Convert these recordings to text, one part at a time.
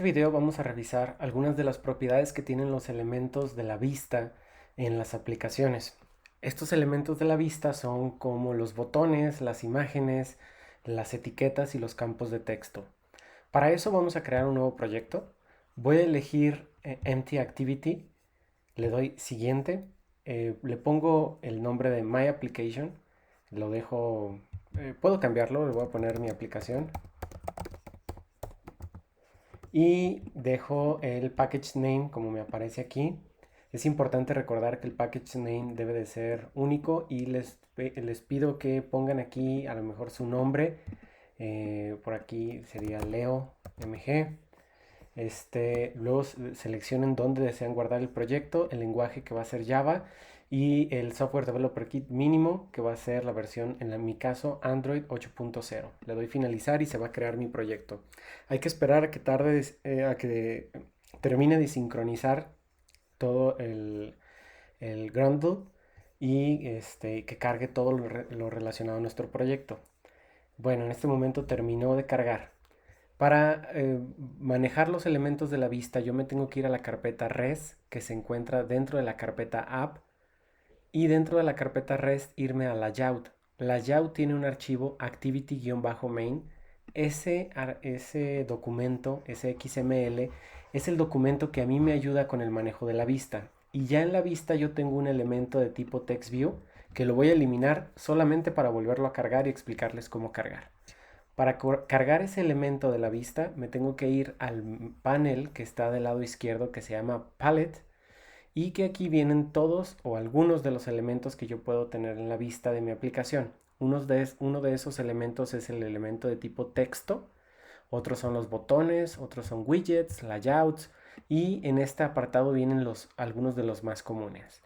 Este video vamos a revisar algunas de las propiedades que tienen los elementos de la vista en las aplicaciones. Estos elementos de la vista son como los botones, las imágenes, las etiquetas y los campos de texto. Para eso vamos a crear un nuevo proyecto. Voy a elegir Empty Activity, le doy siguiente, le pongo el nombre de My Application, lo dejo, puedo cambiarlo, le voy a poner mi aplicación y dejo el package name como me aparece aquí. Es importante recordar que el package name debe de ser único y les pido que pongan aquí a lo mejor su nombre. Por aquí sería Leo MG. Luego seleccionen dónde desean guardar el proyecto, el lenguaje que va a ser Java y el Software Developer Kit mínimo que va a ser la versión, mi caso, Android 8.0. Le doy finalizar y se va a crear mi proyecto. Hay que esperar a que tarde, a que termine de sincronizar todo el Grundle y que cargue todo lo relacionado a nuestro proyecto. Bueno, en este momento terminó de cargar. Para manejar los elementos de la vista, yo me tengo que ir a la carpeta res, que se encuentra dentro de la carpeta app, y dentro de la carpeta res irme a layout. Layout tiene un archivo activity-main. Ese documento, ese XML, es el documento que a mí me ayuda con el manejo de la vista. Y ya en la vista yo tengo un elemento de tipo TextView que lo voy a eliminar solamente para volverlo a cargar y explicarles cómo cargar. Para cargar ese elemento de la vista me tengo que ir al panel que está del lado izquierdo que se llama Palette y que aquí vienen todos o algunos de los elementos que yo puedo tener en la vista de mi aplicación. Uno de esos elementos es el elemento de tipo texto, otros son los botones, otros son widgets, layouts y en este apartado vienen algunos de los más comunes.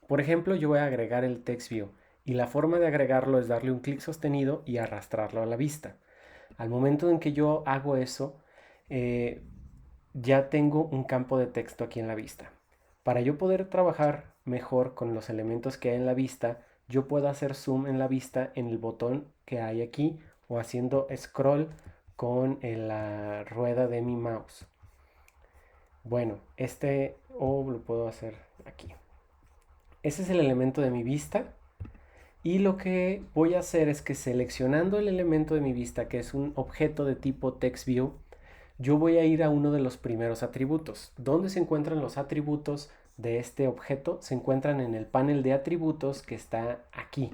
Por ejemplo, yo voy a agregar el text view y la forma de agregarlo es darle un clic sostenido y arrastrarlo a la vista. Al momento en que yo hago eso, eh, ya tengo un campo de texto aquí en la vista. Para yo poder trabajar mejor con los elementos que hay en la vista, yo puedo hacer zoom en la vista en el botón que hay aquí o haciendo scroll con la rueda de mi mouse. Bueno, o lo puedo hacer aquí. Ese es el elemento de mi vista. Y lo que voy a hacer es que seleccionando el elemento de mi vista, que es un objeto de tipo TextView, yo voy a ir a uno de los primeros atributos. ¿Dónde se encuentran los atributos de este objeto? Se encuentran en el panel de atributos que está aquí,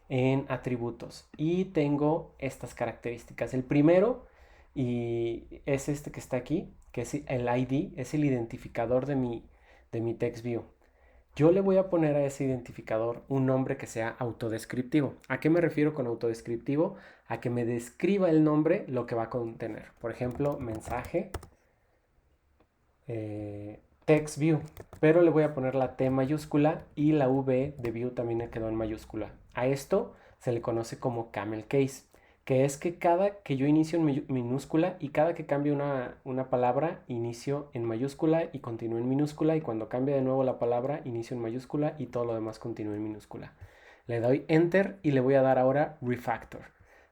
en atributos. Y tengo estas características. El primero y es este que está aquí, que es el ID, es el identificador de mi TextView. Yo le voy a poner a ese identificador un nombre que sea autodescriptivo. ¿A qué me refiero con autodescriptivo? A que me describa el nombre lo que va a contener. Por ejemplo, mensaje, text view. Pero le voy a poner la T mayúscula y la V de view también me quedó en mayúscula. A esto se le conoce como camel case, que es que cada que yo inicio en minúscula y cada que cambio una palabra, inicio en mayúscula y continúo en minúscula, y cuando cambia de nuevo la palabra, inicio en mayúscula y todo lo demás continúa en minúscula. Le doy enter y le voy a dar ahora refactor.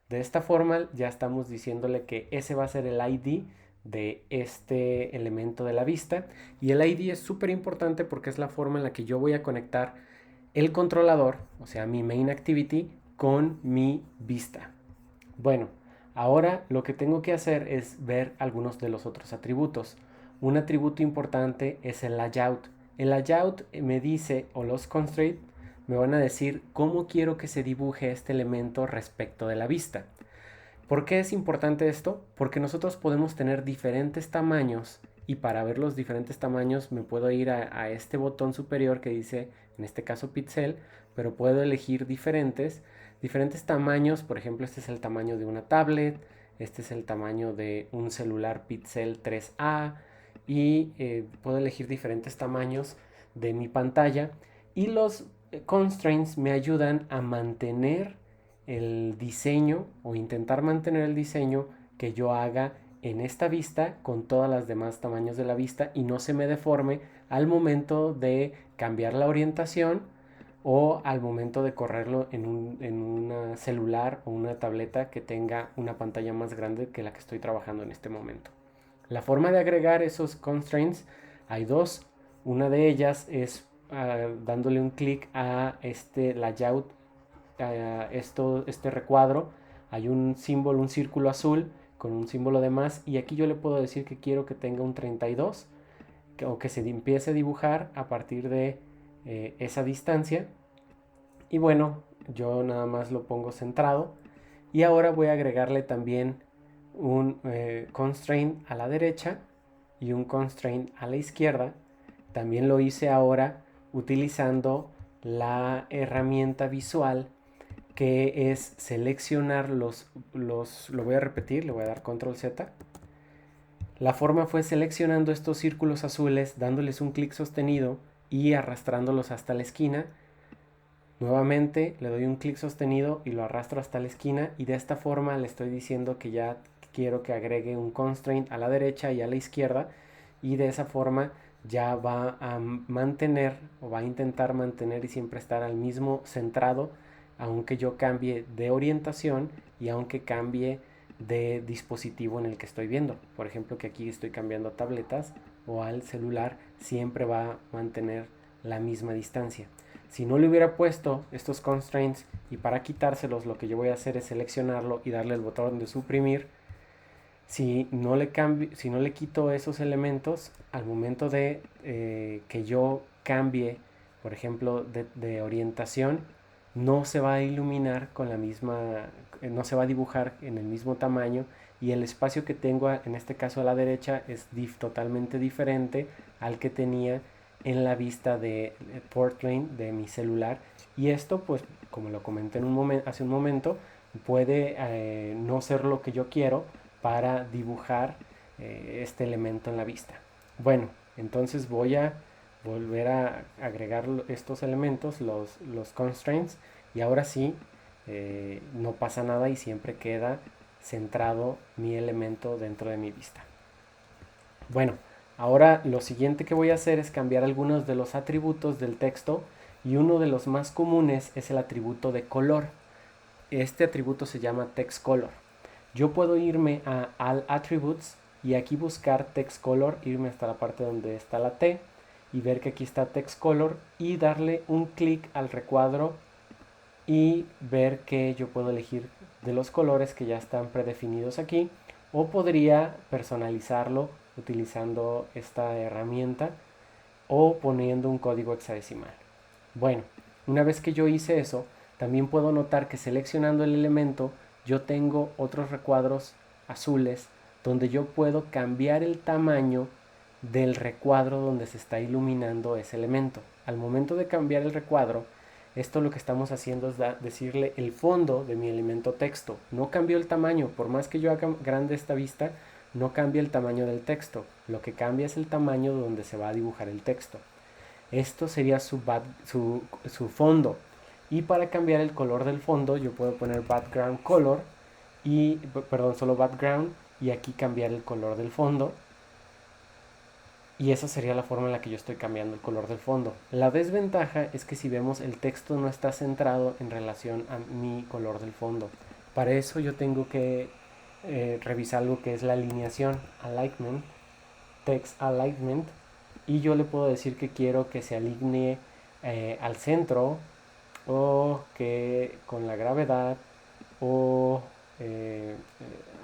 De esta forma ya estamos diciéndole que ese va a ser el ID de este elemento de la vista, y el ID es súper importante porque es la forma en la que yo voy a conectar el controlador, o sea, mi main activity, con mi vista. Bueno, ahora lo que tengo que hacer es ver algunos de los otros atributos. Un atributo importante es el layout. El layout me dice, o los constraints me van a decir cómo quiero que se dibuje este elemento respecto de la vista. ¿Por qué es importante esto? Porque nosotros podemos tener diferentes tamaños, y para ver los diferentes tamaños me puedo ir a este botón superior que dice, en este caso pixel, pero puedo elegir diferentes tamaños. Por ejemplo, este es el tamaño de una tablet, este es el tamaño de un celular Pixel 3A, y puedo elegir diferentes tamaños de mi pantalla, y los constraints me ayudan a mantener el diseño o intentar mantener el diseño que yo haga en esta vista con todas las demás tamaños de la vista y no se me deforme al momento de cambiar la orientación o al momento de correrlo en una celular o una tableta que tenga una pantalla más grande que la que estoy trabajando en este momento. La forma de agregar esos constraints hay dos. Una de ellas es dándole un clic a este layout, este recuadro. Hay un símbolo, un círculo azul con un símbolo de más, y aquí yo le puedo decir que quiero que tenga un 32 o que se empiece a dibujar a partir de esa distancia. Y bueno, yo nada más lo pongo centrado. Y ahora voy a agregarle también un constraint a la derecha y un constraint a la izquierda. También lo hice ahora utilizando la herramienta visual, que es seleccionar lo voy a repetir, le voy a dar control Z. La forma fue seleccionando estos círculos azules, dándoles un clic sostenido y arrastrándolos hasta la esquina. Nuevamente le doy un clic sostenido y lo arrastro hasta la esquina, y de esta forma le estoy diciendo que ya quiero que agregue un constraint a la derecha y a la izquierda, y de esa forma ya va a mantener o va a intentar mantener y siempre estar al mismo centrado, aunque yo cambie de orientación y aunque cambie de dispositivo en el que estoy viendo. Por ejemplo, que aquí estoy cambiando a tabletas o al celular, siempre va a mantener la misma distancia. Si no le hubiera puesto estos constraints, y para quitárselos lo que yo voy a hacer es seleccionarlo y darle el botón de suprimir, si no le quito esos elementos, al momento de que yo cambie, por ejemplo, de orientación, no se va a iluminar con la misma, no se va a dibujar en el mismo tamaño, y el espacio que tengo en este caso a la derecha es totalmente diferente al que tenía en la vista de Portrait de mi celular. Y esto, pues, como lo comenté hace un momento, puede no ser lo que yo quiero para dibujar este elemento en la vista. Bueno, entonces voy a volver a agregar estos elementos, los constraints, y ahora sí, no pasa nada y siempre queda centrado mi elemento dentro de mi vista. Bueno, ahora lo siguiente que voy a hacer es cambiar algunos de los atributos del texto, y uno de los más comunes es el atributo de color. Este atributo se llama text color. Yo puedo irme a All Attributes y aquí buscar Text Color, irme hasta la parte donde está la T y ver que aquí está Text Color, y darle un clic al recuadro y ver que yo puedo elegir de los colores que ya están predefinidos aquí, o podría personalizarlo utilizando esta herramienta o poniendo un código hexadecimal. Bueno, una vez que yo hice eso, también puedo notar que seleccionando el elemento yo tengo otros recuadros azules donde yo puedo cambiar el tamaño del recuadro donde se está iluminando ese elemento. Al momento de cambiar el recuadro, esto lo que estamos haciendo es decirle el fondo de mi elemento texto. No cambió el tamaño, por más que yo haga grande esta vista, no cambia el tamaño del texto. Lo que cambia es el tamaño donde se va a dibujar el texto. Esto sería su fondo. Y para cambiar el color del fondo, yo puedo poner background color y, perdón, solo background, y aquí cambiar el color del fondo. Y esa sería la forma en la que yo estoy cambiando el color del fondo. La desventaja es que si vemos, el texto no está centrado en relación a mi color del fondo. Para eso yo tengo que revisar algo que es la alineación, alignment, text alignment, y yo le puedo decir que quiero que se alinee al centro, o que con la gravedad, o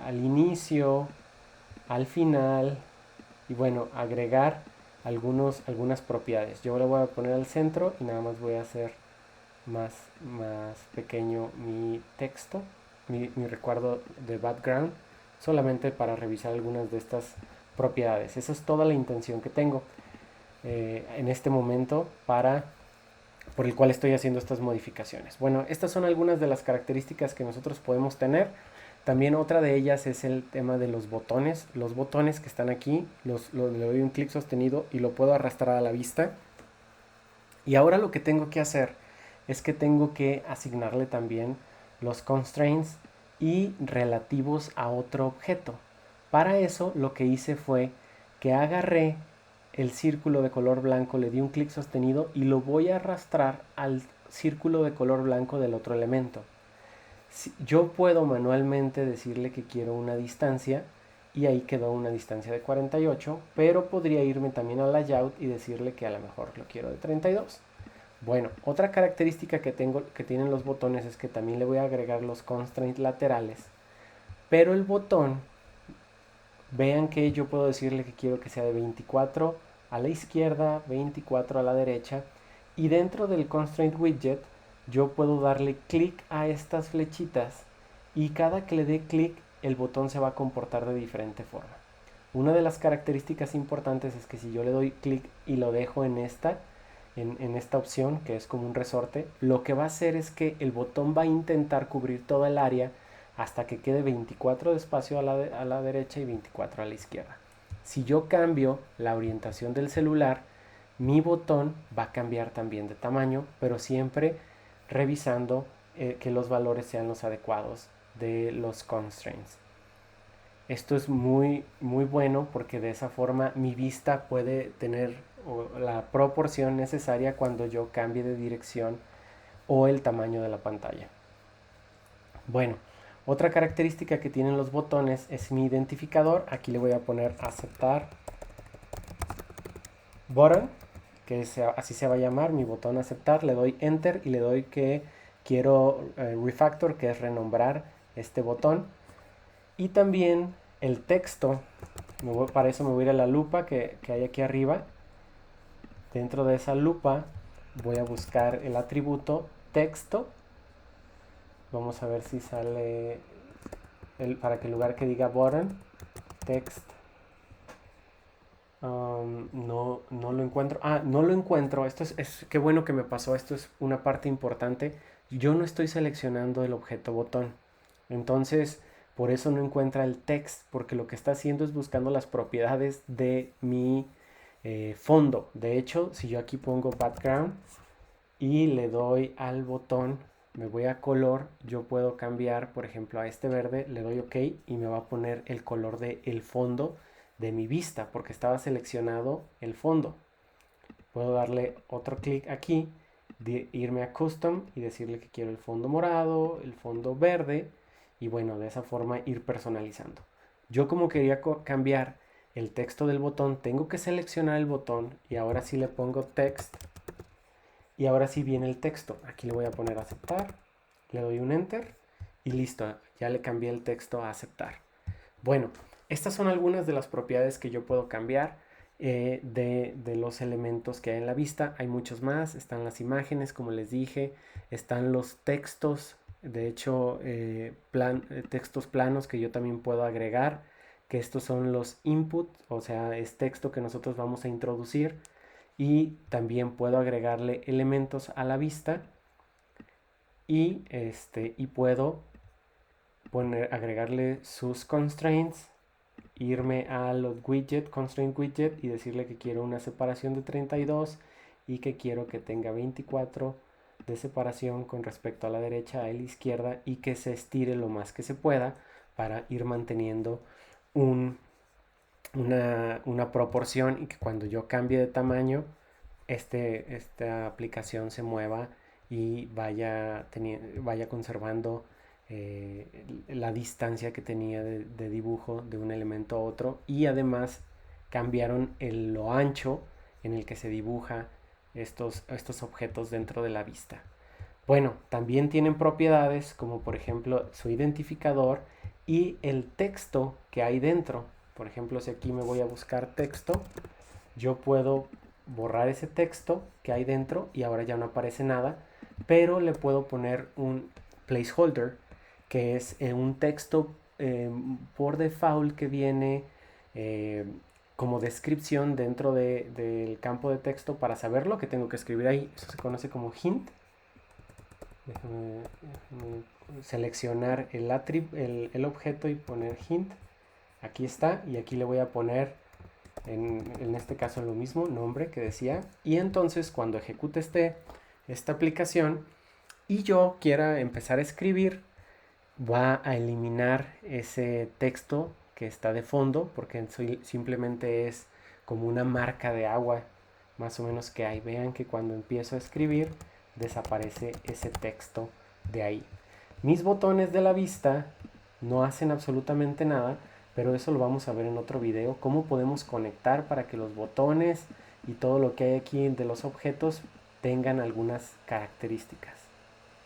al inicio, al final, y bueno, agregar algunas propiedades. Yo le voy a poner al centro y nada más voy a hacer más pequeño mi texto, mi recuadro de background, solamente para revisar algunas de estas propiedades. Esa es toda la intención que tengo en este momento por el cual estoy haciendo estas modificaciones. Bueno, estas son algunas de las características que nosotros podemos tener. También otra de ellas es el tema de los botones. Los botones que están aquí, le doy un clic sostenido y lo puedo arrastrar a la vista. Y ahora lo que tengo que hacer es que tengo que asignarle también los constraints y relativos a otro objeto. Para eso lo que hice fue que agarré el círculo de color blanco, le di un clic sostenido y lo voy a arrastrar al círculo de color blanco del otro elemento. Yo puedo manualmente decirle que quiero una distancia, y ahí quedó una distancia de 48, pero podría irme también al layout y decirle que a lo mejor lo quiero de 32. Bueno, otra característica que tienen los botones es que también le voy a agregar los constraints laterales, pero el botón, vean que yo puedo decirle que quiero que sea de 24 a la izquierda, 24 a la derecha, y dentro del constraint widget yo puedo darle clic a estas flechitas y cada que le dé clic el botón se va a comportar de diferente forma. Una de las características importantes es que si yo le doy clic y lo dejo en esta opción, que es como un resorte, lo que va a hacer es que el botón va a intentar cubrir toda el área hasta que quede 24 de espacio a la derecha y 24 a la izquierda. Si yo cambio la orientación del celular, mi botón va a cambiar también de tamaño, pero siempre revisando que los valores sean los adecuados de los constraints. Esto es muy, muy bueno porque de esa forma mi vista puede tener la proporción necesaria cuando yo cambie de dirección o el tamaño de la pantalla. Bueno, otra característica que tienen los botones es mi identificador. Aquí le voy a poner aceptar button, que así se va a llamar mi botón aceptar. Le doy enter y le doy que quiero refactor, que es renombrar este botón. Y también el texto, para eso me voy a ir a la lupa que hay aquí arriba. Dentro de esa lupa voy a buscar el atributo texto. Vamos a ver si sale para que el lugar que diga button, text. No lo encuentro. No lo encuentro. Qué bueno que me pasó. Esto es una parte importante. Yo no estoy seleccionando el objeto botón. Entonces, por eso no encuentra el text, porque lo que está haciendo es buscando las propiedades de mi fondo. De hecho, si yo aquí pongo background y le doy al botón, me voy a color, yo puedo cambiar, por ejemplo, a este verde, le doy OK y me va a poner el color del fondo de mi vista, porque estaba seleccionado el fondo. Puedo darle otro clic aquí, irme a Custom y decirle que quiero el fondo morado, el fondo verde, y bueno, de esa forma ir personalizando. Yo como quería cambiar el texto del botón, tengo que seleccionar el botón y ahora sí le pongo text y ahora sí viene el texto. Aquí le voy a poner aceptar, le doy un enter y listo, ya le cambié el texto a aceptar. Bueno, estas son algunas de las propiedades que yo puedo cambiar de los elementos que hay en la vista. Hay muchos más, están las imágenes, como les dije, están los textos, de hecho, textos planos que yo también puedo agregar, que estos son los input, o sea, es texto que nosotros vamos a introducir y también puedo agregarle elementos a la vista y puedo agregarle sus constraints, irme a los constraint widget y decirle que quiero una separación de 32 y que quiero que tenga 24 de separación con respecto a la derecha, a la izquierda y que se estire lo más que se pueda para ir manteniendo una proporción y que cuando yo cambie de tamaño esta aplicación se mueva y vaya conservando la distancia que tenía de dibujo de un elemento a otro y además cambiaron lo ancho en el que se dibuja estos objetos dentro de la vista. Bueno, también tienen propiedades como por ejemplo su identificador y el texto que hay dentro. Por ejemplo, si aquí me voy a buscar texto, yo puedo borrar ese texto que hay dentro y ahora ya no aparece nada, pero le puedo poner un placeholder que es un texto por default que viene como descripción dentro del campo de texto para saber lo que tengo que escribir ahí. Eso se conoce como hint. Déjame seleccionar el objeto y poner hint. Aquí está y aquí le voy a poner en este caso lo mismo, nombre que decía. Y entonces cuando ejecute esta aplicación y yo quiera empezar a escribir, va a eliminar ese texto que está de fondo porque simplemente es como una marca de agua más o menos que hay. Vean que cuando empiezo a escribir desaparece ese texto de ahí. Mis botones de la vista no hacen absolutamente nada, pero eso lo vamos a ver en otro video, cómo podemos conectar para que los botones y todo lo que hay aquí de los objetos tengan algunas características.